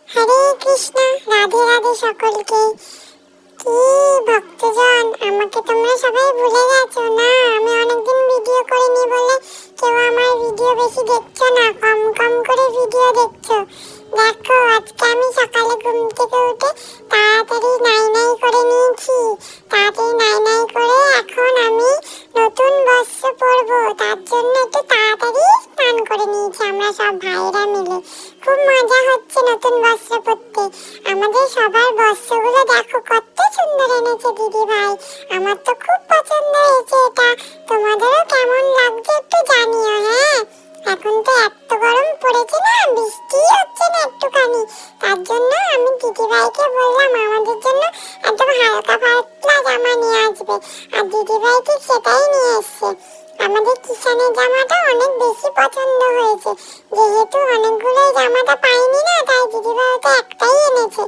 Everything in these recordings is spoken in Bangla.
হরে কৃষ্ণ, রাধে রাধে সকলকে। কি ভক্তজন, আমাকে তোমরা সবাই ভুলে গেছো না? আমি অনেকদিন ভিডিও করিনি বলে কেউ আমার ভিডিও বেশি দেখছো না, কম কম করে ভিডিও দেখছো। দেখো, আজকে আমি সকালে ঘুম থেকে উঠে তাড়াতাড়ি নাই নাই করে নিয়েছি। তাড়াতাড়ি নাই নাই করে এখন আমি নতুন বস্ত্র পরবো, তার জন্য একটু তাড়াতাড়ি স্নান করে নিয়েছি আমরা সব ভাইরা মিলে। খুব মজা হচ্ছে নতুন বস্ত্র পরতে। আমাদের সবার বস্ত্রগুলো দেখো কত সুন্দর এনেছে দিদি ভাই। আমার তো খুব পছন্দ হয়েছে এটা। তোমাদেরও কেমন লাগছে একটু জানিও। হ্যাঁ, এখন তো এত গরম পড়েছে না, বৃষ্টি হচ্ছে না একটুখানি, তার জন্য আমি দিদি ভাইকে বললাম আমাদের জন্য একদম হালকা পাতলা জামা নিয়ে আসবে, আর দিদি ভাই ঠিক সেটাই নিয়ে এসছে। আমাদের কিষানের জামাটা অনেক বেশি পছন্দ হয়েছে, যেহেতু অনেকগুলো জামাটা পাইনি না, তাই দিদি ভাই তো একটাই এনেছে।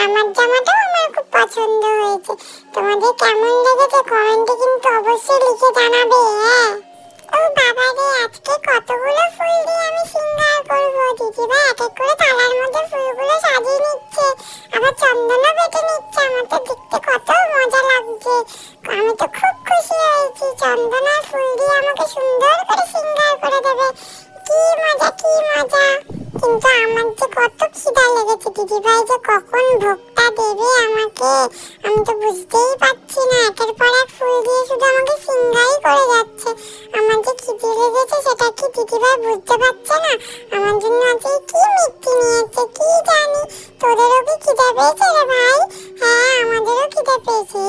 আমার জামাটাও আমার খুব পছন্দ হয়েছে। তোমাদের কেমন লেগেছে কমেন্টে কিন্তু অবশ্যই লিখে জানাবে। হ্যাঁ, ও বাবা রে, আজকে কতগুলো ফুল দিয়ে আমি সিঙ্গার করবো। দিদি ভাই এক এক করে থালার মধ্যে ফুলগুলো সাজিয়ে নিচ্ছে, আবার চন্দনও বেটে নিচ্ছে। আমার তো দেখতে কত মজা লাগছে, আমি তো খুব খুশি হয়েছি। চন্দন আর ফুল দিয়ে আমাকে সুন্দর করে সিঙ্গার করে দেবে। কি মজা কি মজা। কিন্তু আমার যে কত খিদা লেগেছে, দিদি ভাই যে কখন ভোগটা দেবে আমাকে আমি তো বুঝতেই পারছি না। একের পর এক ফুল দিয়ে শুধু আমাকে সিঙ্গারই করে যাচ্ছে। আমার যে খিদে লেগেছে সেটা কি দিদি ভাই বুঝতে পারছে না? আমার জন্য আজকে কি মিষ্টি নিয়েছে কি জানি। তোদেরও কি খিদে পেয়েছে রে ভাই? হ্যাঁ, আমাদেরও খিদে পেয়েছে।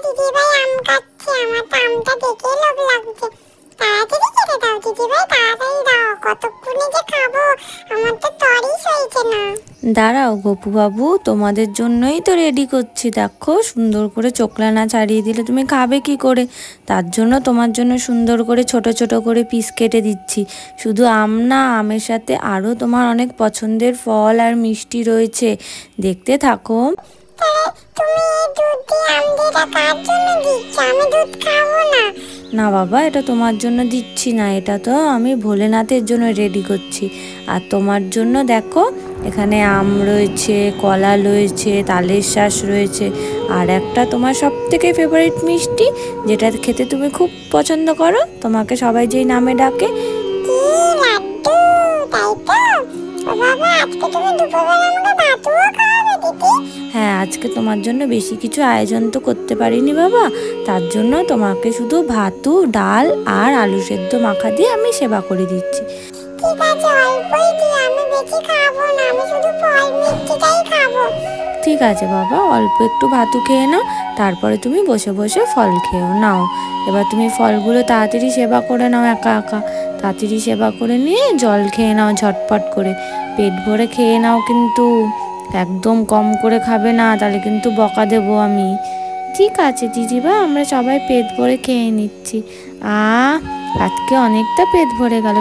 দিদি ভাই আম খাচ্ছে, আমার তো আমটা দেখে লোভ লাগছে। তাড়াতাড়ি কেটে দাও দিদি ভাই, তাড়াতাড়ি দাও, কতক্ষণে যে খাবো, আমার তো তরই সইছে না। দাঁড়াও গপু বাবু, তোমাদের জন্যই তো রেডি করছি। দেখো, সুন্দর করে চোখলা না ছাড়িয়ে দিলে তুমি খাবে কি করে? তার জন্য তোমার জন্য সুন্দর করে ছোট ছোট করে পিস কেটে দিচ্ছি। শুধু আম না, আমের সাথে আরও তোমার অনেক পছন্দের ফল আর মিষ্টি রয়েছে, দেখতে থাকো। তুমি এই দুধ দিয়ে আম দিয়ে কার জন্য দিচ্ছ? আমি দুধ খাবো না। না বাবা, এটা তোমার জন্য দিচ্ছি না, এটা তো আমি ভোলেনাথের জন্য রেডি করছি। আর তোমার জন্য দেখো, এখানে আম রয়েছে, কলা রয়েছে, তালের শাঁস রয়েছে, আর একটা তোমার সব থেকে ফেভারিট মিষ্টি, যেটা খেতে তুমি খুব পছন্দ করো, তোমাকে সবাই যেই নামে ডাকে। কি লাড্ডু, তাই তো? ও বাবা, আজকে তুমি দুপুরবেলা আমাকে ভাতুও খাওয়াবে দিদি? হ্যাঁ, আজকে তোমার জন্য বেশি কিছু আয়োজন তো করতে পারিনি বাবা, তার জন্য তোমাকে শুধু ভাতু, ডাল আর আলু সেদ্ধ মাখা দিয়ে আমি সেবা করে দিচ্ছি। ঠিক আছে, অল্পই দিও, আমি বেশি খাবো না, আমি শুধু ফল মিষ্টিটাই খাবো। ঠিক আছে বাবা, অল্প একটু ভাতু খেয়ে নাও, তারপরে তুমি বসে বসে ফল খেয়েও নাও। এবার তুমি ফলগুলো তাড়াতাড়ি সেবা করে নাও, একা একা তাড়াতাড়ি সেবা করে নিয়ে জল খেয়ে নাও ঝটপট করে। পেট ভরে খেয়ে নাও, কিন্তু একদম কম করে খাবে না, তাহলে কিন্তু বকা দেবো আমি। ঠিক আছে দিদিভাই, আমরা সবাই পেট ভরে খেয়ে নিচ্ছি। আজকে অনেকটা পেট ভরে গেল।